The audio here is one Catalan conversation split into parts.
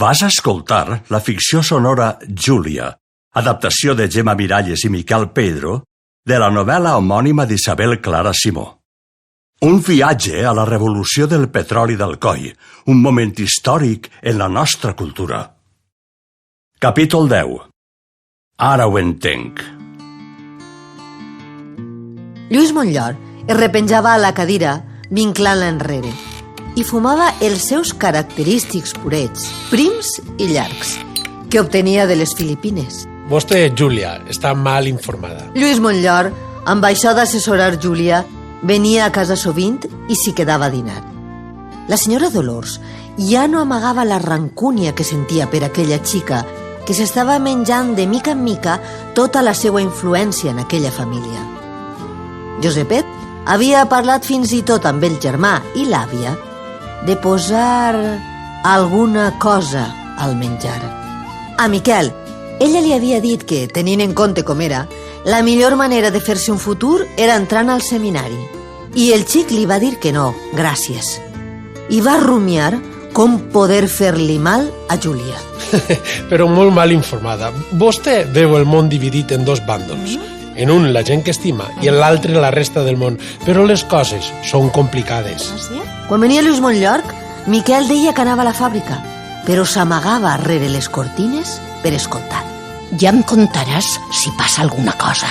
Vas escoltar la ficció sonora Júlia, adaptació de Gemma Miralles i Miquel Pedro, de la novel·la homònima d'Isabel Clara Simó. Un viatge a la revolució del petroli d'Alcoi, un moment històric en la nostra cultura. Capítol 10. Ara ho entenc. Lluís Montllor es repenjava a la cadira, vinclant-la enrere, i fumava els seus característics purets, prims i llargs, que obtenia de les Filipines. Vostè, Júlia, està mal informada. Lluís Montllor, amb això d'assessorar Júlia, venia a casa sovint i s'hi quedava a dinar. La senyora Dolors ja no amagava la rancúnia que sentia per aquella xica que s'estava menjant de mica en mica tota la seva influència en aquella família. Josepet havia parlat fins i tot amb el germà i l'àvia de posar alguna cosa al menjar. A Miquel, ella li havia dit que, tenint en compte com era, la millor manera de fer-se un futur era entrant al seminari. I el xic li va dir que no, gràcies. I va rumiar com poder fer-li mal a Júlia. Però molt mal informada. Vostè veu el món dividit en dos bàndols. En un la gent que estima i en l'altre la resta del món. Però les coses són complicades. Quan venia Lluís Montllor, Miquel deia que anava a la fàbrica, però s'amagava rere les cortines per escoltar. Ja em contaràs si passa alguna cosa.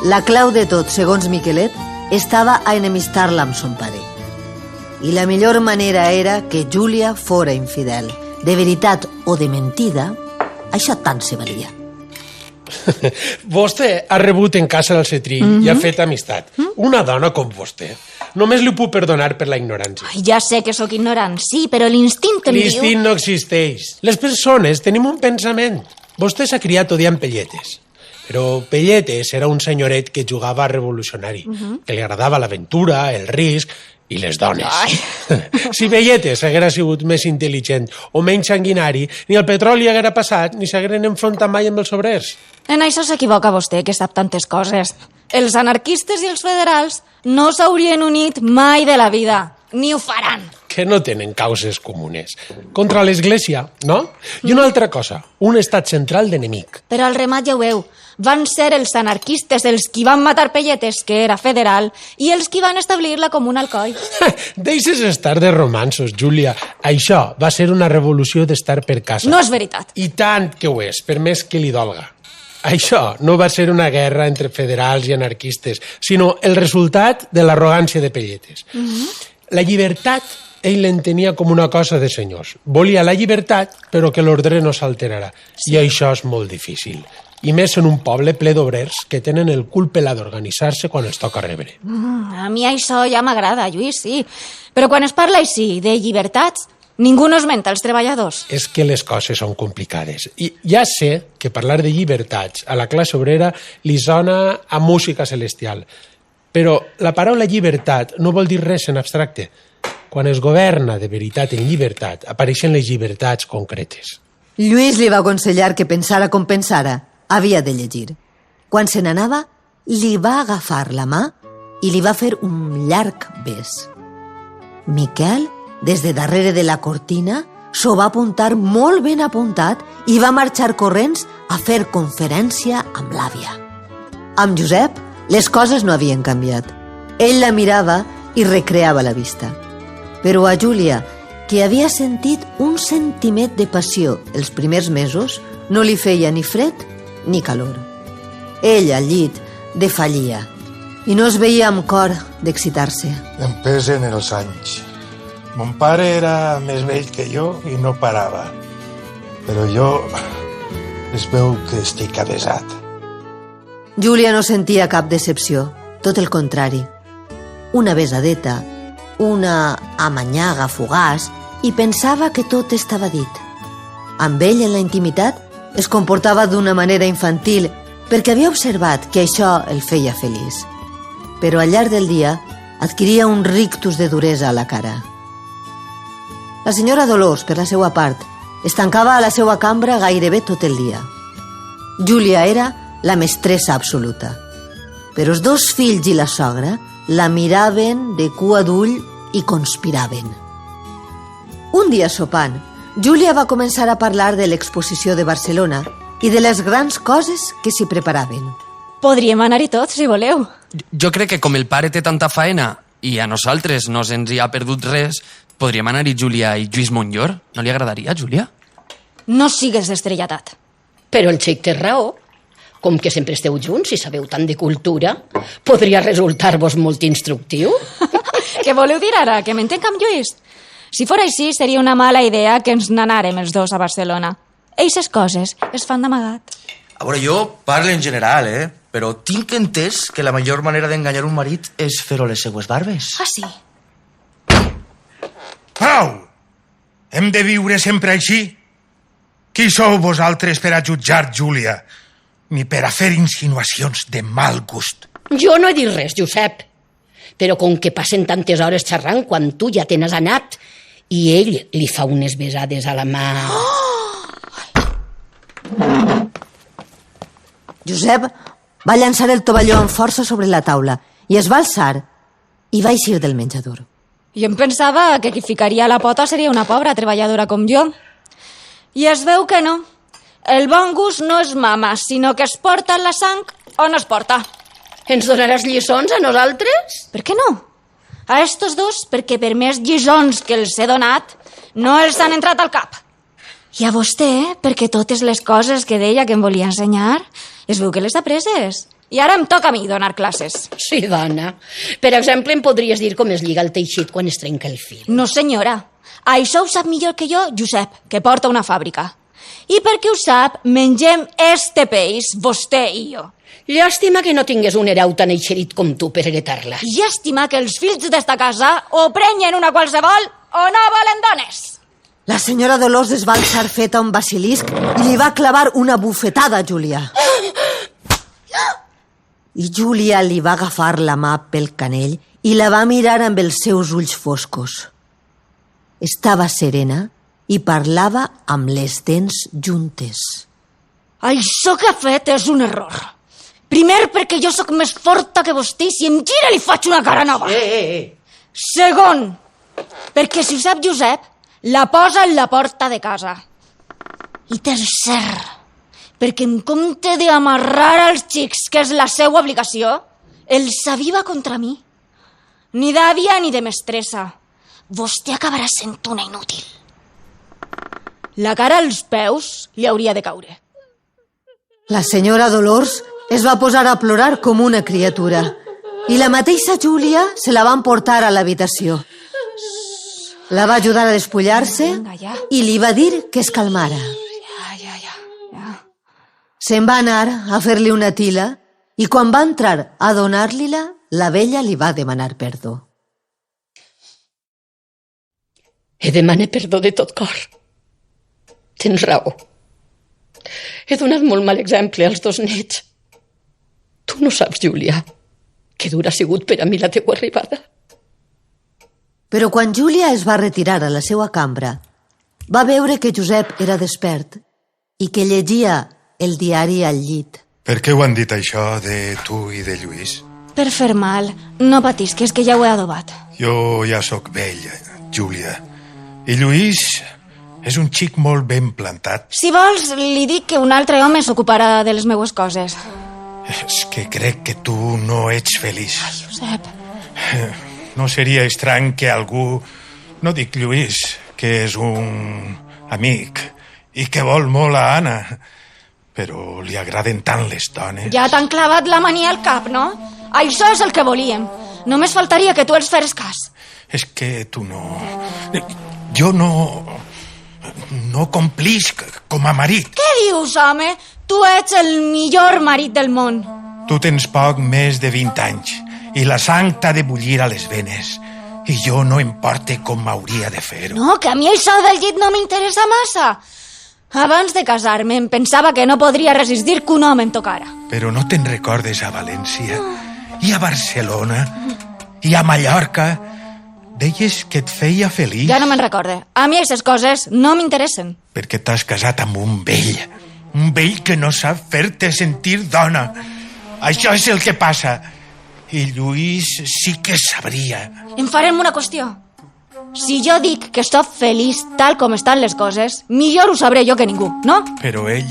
La clau de tot, segons Miquelet, estava a enemistar-la amb son pare. I la millor manera era que Júlia fora infidel. De veritat o de mentida, això tant se valia. Vostè ha rebut en casa el cetrí i ha fet amistat. Una dona com vostè. Només li puc perdonar per la ignorància. Ai, ja sé que sóc ignorant, sí, però l'instint em diu... L'instint no existeix. Les persones tenim un pensament. Vostè s'ha criat odiant Pelletes. Però Pelletes era un senyoret que jugava a revolucionari, que li agradava l'aventura, el risc i les dones. Si Pelletes haguera sigut més intel·ligent o menys sanguinari, ni el petroli haguera passat ni s'hagueren enfrontat mai amb els obrers. En això s'equivoca vostè, que sap tantes coses. Els anarquistes i els federals no s'haurien unit mai de la vida, ni ho faran. Que no tenen causes comunes. Contra l'Església, no? I una altra cosa, un estat central d'enemic. Però al remat ja ho veu. Van ser els anarquistes els qui van matar Pelletes, que era federal, i els qui van establir la Comuna Alcoi. Deixes estar de romansos, Júlia. Això va ser una revolució d'estar per casa. No és veritat. I tant que ho és, per més que li dolga. Això no va ser una guerra entre federals i anarquistes, sinó el resultat de l'arrogància de Pelletes. La llibertat ell l'entenia com una cosa de senyors. Volia la llibertat, però que l'ordre no s'alterarà. I això és molt difícil. I més en un poble ple d'obrers que tenen el cul pelat d'organitzar-se quan els toca rebre. A mi això ja m'agrada, Lluís, sí. Però quan es parla així de llibertats, ningú no esmenta els treballadors. És que les coses són complicades. I ja sé que parlar de llibertats a la classe obrera li sona a música celestial. Però la paraula llibertat no vol dir res en abstracte. Quan es governa de veritat en llibertat, apareixen les llibertats concretes. Lluís li va aconsellar que pensara com pensara. Havia de llegir. Quan se n'anava, li va agafar la mà i li va fer un llarg bes. Miquel, des de darrere de la cortina, s'ho va apuntar molt ben apuntat i va marxar corrents a fer conferència amb l'àvia. Amb Josep, les coses no havien canviat. Ell la mirava i recreava la vista. Però a Júlia, que havia sentit un sentiment de passió els primers mesos, no li feia ni fred ni calor. Ell al llit defallia i no es veia amb cor d'excitar-se. Em pesen els anys. Mon pare era més vell que jo i no parava. Però jo es veu que estic avesat. Júlia no sentia cap decepció, tot el contrari. Una besadeta, una amanyaga fugaç, i pensava que tot estava dit. Amb ell, en la intimitat, es comportava d'una manera infantil perquè havia observat que això el feia feliç. Però al llarg del dia adquiria un rictus de duresa a la cara. La senyora Dolors, per la seva part, es tancava a la seva cambra gairebé tot el dia. Júlia era la mestressa absoluta. Però els dos fills i la sogra la miraven de cua d'ull i conspiraven. Un dia sopant, Júlia va començar a parlar de l'exposició de Barcelona i de les grans coses que s'hi preparaven. Podríem anar-hi tots, si voleu. Jo crec que com el pare té tanta faena i a nosaltres no se'ns hi ha perdut res, podríem anar-hi Júlia i Lluís Montllor. No li agradaria, Júlia? No sigues estrellatat. Però el xic té raó. Com que sempre esteu junts i sabeu tant de cultura, podria resultar-vos molt instructiu. Què voleu dir ara? Que m'entenc amb Lluís? Si fora així, seria una mala idea que ens n'anàrem els dos a Barcelona. Eixes coses es fan d'amagat. A veure, jo parlo en general, però tinc entès que la millor manera d'enganyar un marit és fer-ho les seues barbes. Ah, sí? Prou! Hem de viure sempre així? Qui sou vosaltres per a jutjar Júlia? Ni per a fer insinuacions de mal gust. Jo no he dit res, Josep. Però com que passen tantes hores xerrant quan tu ja te n'has anat i ell li fa unes besades a la mà... Josep va llançar el tovalló amb força sobre la taula i es va alçar i va eixir del menjador. Jo em pensava que qui ficaria la pota seria una pobra treballadora com jo. I es veu que no. El bon gust no es mama, sinó que es porta en la sang o no es porta. Ens donaràs lliçons a nosaltres? Per què no? A estos dos, perquè per més lliçons que els he donat, no els han entrat al cap. I a vostè, perquè totes les coses que deia que em volia ensenyar, es veu que les ha preses. I ara em toca a mi donar classes. Sí, dona. Per exemple, em podries dir com es lliga el teixit quan es trenca el fil. No, senyora. Això ho sap millor que jo, Josep, que porta una fàbrica. I perquè ho sap, mengem este peix, vostè i jo. Llàstima que no tingués un hereu tan eixerit com tu per heretar-la. Llàstima que els fills d'esta casa o prenyen una qualsevol o no volen dones. La senyora Dolors es va alçar feta un basilisc i li va clavar una bufetada a Júlia. I Júlia li va agafar la mà pel canell i la va mirar amb els seus ulls foscos. Estava serena i parlava amb les dents juntes. Això que ha fet és un error. Primer, perquè jo sóc més forta que vostè i si em gira li faig una cara nova. Segon, perquè si ho sap Josep, la posa en la porta de casa. I tercer, perquè en compte d'amarrar els xics, que és la seva obligació, els aviva contra mi. Ni d'àvia ni de mestressa. Vostè acabarà sent una inútil. La cara als peus li hauria de caure. La senyora Dolors es va posar a plorar com una criatura i la mateixa Júlia se la van portar a l'habitació. La va ajudar a despullar-se i li va dir que es calmara. Ja. Se'n va anar a fer-li una tila i quan va entrar a donar-li-la, la vella li va demanar perdó. Demane perdó de tot cor. Tens raó. He donat molt mal exemple als dos nets. Tu no saps, Júlia, que dura ha sigut per a mi la teua arribada. Però quan Júlia es va retirar a la seva cambra, va veure que Josep era despert i que llegia el diari al llit. Per què ho han dit això de tu i de Lluís? Per fer mal, no patis, que és que ja ho he adobat. Jo ja sóc vell, Júlia. I Lluís és un xic molt ben plantat. Si vols, li dic que un altre home s'ocuparà de les meues coses. És que crec que tu no ets feliç. Josep. No seria estrany que algú, no dic Lluís, que és un amic i que vol molt a Anna, però li agraden tant les dones. Ja t'han clavat la mania al cap, no? Això és el que volíem. Només faltaria que tu els feres cas. És que tu no... Jo no complisc com a marit. Què dius, home? Tu ets el millor marit del món. Tu tens poc més de 20 anys i la sang t'ha de bullir a les venes. I jo no em porte com hauria de fer-ho. No, que a mi això del llit no m'interessa massa. Abans de casar-me em pensava que no podria resistir que un home em tocara. Però no te'n recordes a València i a Barcelona i a Mallorca? Deies que et feia feliç. Ja no me'n recorde. A mi aquestes coses no m'interessen. Perquè t'has casat amb un vell que no sap fer-te sentir dona. Això és el que passa. I Lluís sí que sabria. En farem una qüestió. Si jo dic que estic feliç tal com estan les coses, millor ho sabré jo que ningú, no? Però ell...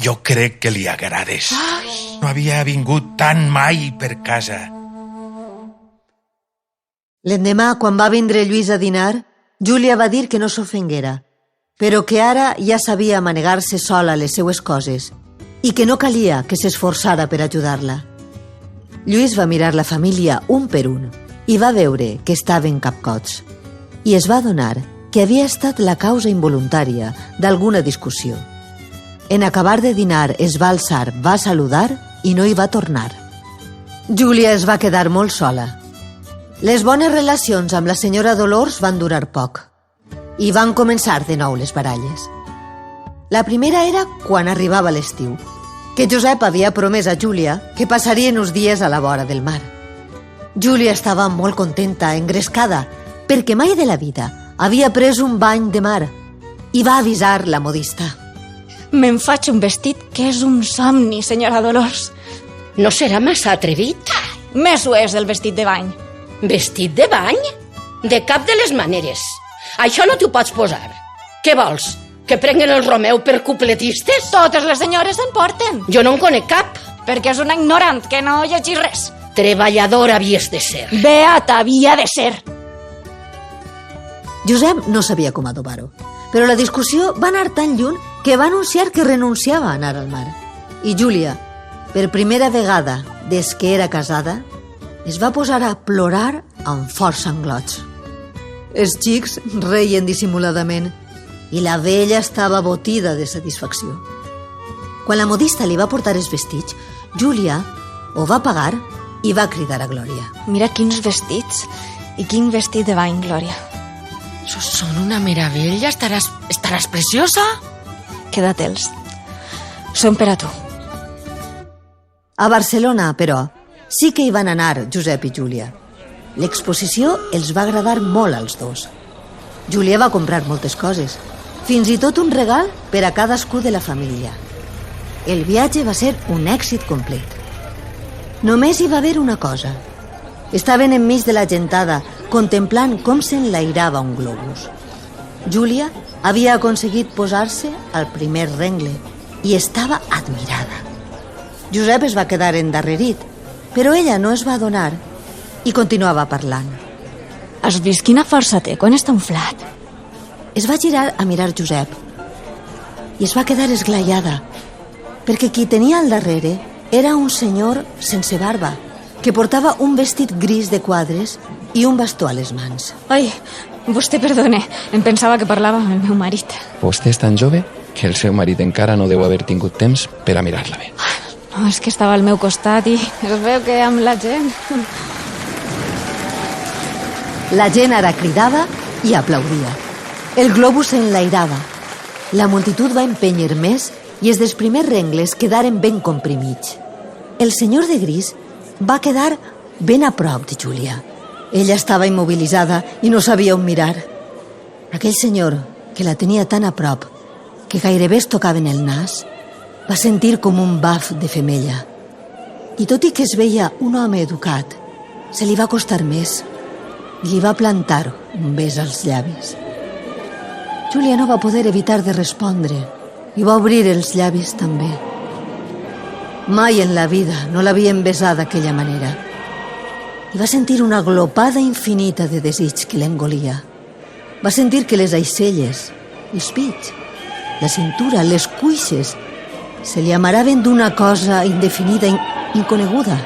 Jo crec que li agrades. No havia vingut tant mai per casa. L'endemà, quan va vindre Lluís a dinar, Júlia va dir que no s'ofenguera, però que ara ja sabia manegar-se sola les seues coses i que no calia que s'esforçara per ajudar-la. Lluís va mirar la família un per un i va veure que estaven capcots i es va adonar que havia estat la causa involuntària d'alguna discussió. En acabar de dinar es va alçar, va saludar i no hi va tornar. Júlia es va quedar molt sola. Les bones relacions amb la senyora Dolors van durar poc i van començar de nou les baralles. La primera era quan arribava l'estiu, que Josep havia promès a Júlia que passarien uns dies a la vora del mar. Júlia estava molt contenta, engrescada, perquè mai de la vida havia pres un bany de mar i va avisar la modista. Me'n faig un vestit que és un somni, senyora Dolors. No serà massa atrevit? Més ho és el vestit de bany. Vestit de bany? De cap de les maneres. Això no t'ho pots posar. Què vols? Que prenguen el Romeu per cupletistes? Totes les senyores se'n porten. Jo no en conec cap. Perquè és una ignorant que no llegeix res. Treballadora havies de ser. Beata havia de ser. Josep no sabia com adobar-ho, però la discussió va anar tan lluny que va anunciar que renunciava a anar al mar. I Júlia, per primera vegada des que era casada, es va posar a plorar amb forts anglots. Els xics reien dissimuladament i la vella estava botida de satisfacció. Quan la modista li va portar els vestits, Júlia ho va pagar i va cridar a Glòria. Mira quins vestits i quin vestit de bany, Glòria. Són una meravella, estaràs preciosa. Queda-te'ls. Són per a tu. A Barcelona, però, sí que hi van anar Josep i Júlia. L'exposició els va agradar molt als dos. Júlia va comprar moltes coses, fins i tot un regal per a cadascú de la família. El viatge va ser un èxit complet. Només hi va haver una cosa. Estaven enmig de la gentada, contemplant com s'enlairava un globus. Júlia havia aconseguit posar-se al primer rengle i estava admirada. Josep es va quedar endarrerit, però ella no es va adonar i continuava parlant. Has vist quina força té quan està inflat? Es va girar a mirar Josep i es va quedar esglaiada, perquè qui tenia al darrere era un senyor sense barba, que portava un vestit gris de quadres i un bastó a les mans. Ai, vostè perdone, em pensava que parlava amb el meu marit. Vostè és tan jove que el seu marit encara no deu haver tingut temps per a mirar-la bé. No, és que estava al meu costat i es veu que amb la gent... La gent ara cridava i aplaudia. El globus s'enlairava. La multitud va empènyer més i els dels primers rengles quedaren ben comprimits. El senyor de gris va quedar ben a prop de Júlia. Ella estava immobilitzada i no sabia on mirar. Aquell senyor, que la tenia tan a prop que gairebé es tocaven el nas, va sentir com un baf de femella. I tot i que es veia un home educat, se li va costar més i li va plantar un bes als llavis. Júlia no va poder evitar de respondre i va obrir els llavis també. Mai en la vida no l'havien besat d'aquella manera i va sentir una glopada infinita de desig que l'engolia. Va sentir que les aixelles, els pits, la cintura, les cuixes se li amaraven d'una cosa indefinida, inconeguda.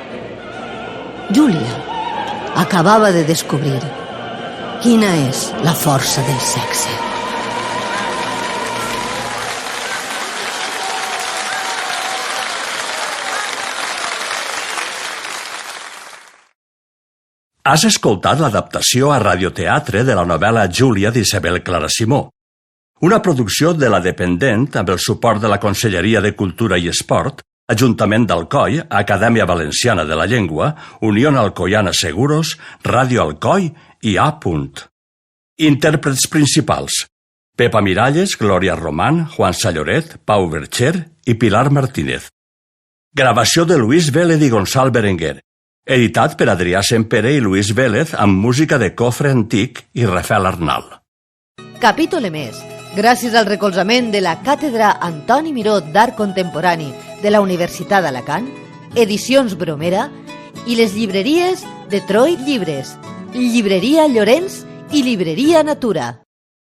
Júlia acabava de descobrir quina és la força del sexe. Has escoltat l'adaptació a radioteatre de la novel·la Júlia d'Isabel Clara Simó, una producció de La Dependent amb el suport de la Conselleria de Cultura i Esport, Ajuntament d'Alcoi, Acadèmia Valenciana de la Llengua, Unió Alcoiana Seguros, Ràdio Alcoi i A. Intèrprets principals: Pepa Miralles, Glòria Román, Juan Salloret, Pau Bercher i Pilar Martínez. Gravació de Luis Vélez i Gonçal Berenguer. editat per Adrià Sempere i Luis Vélez amb música de Cofre Antic i Rafael Arnal. Capítol emès, gràcies al recolzament de la Càtedra Antoni Miró d'Art Contemporani de la Universitat d'Alacant, Edicions Bromera i les llibreries Detroit Llibres, Llibreria Llorenç i Llibreria Natura.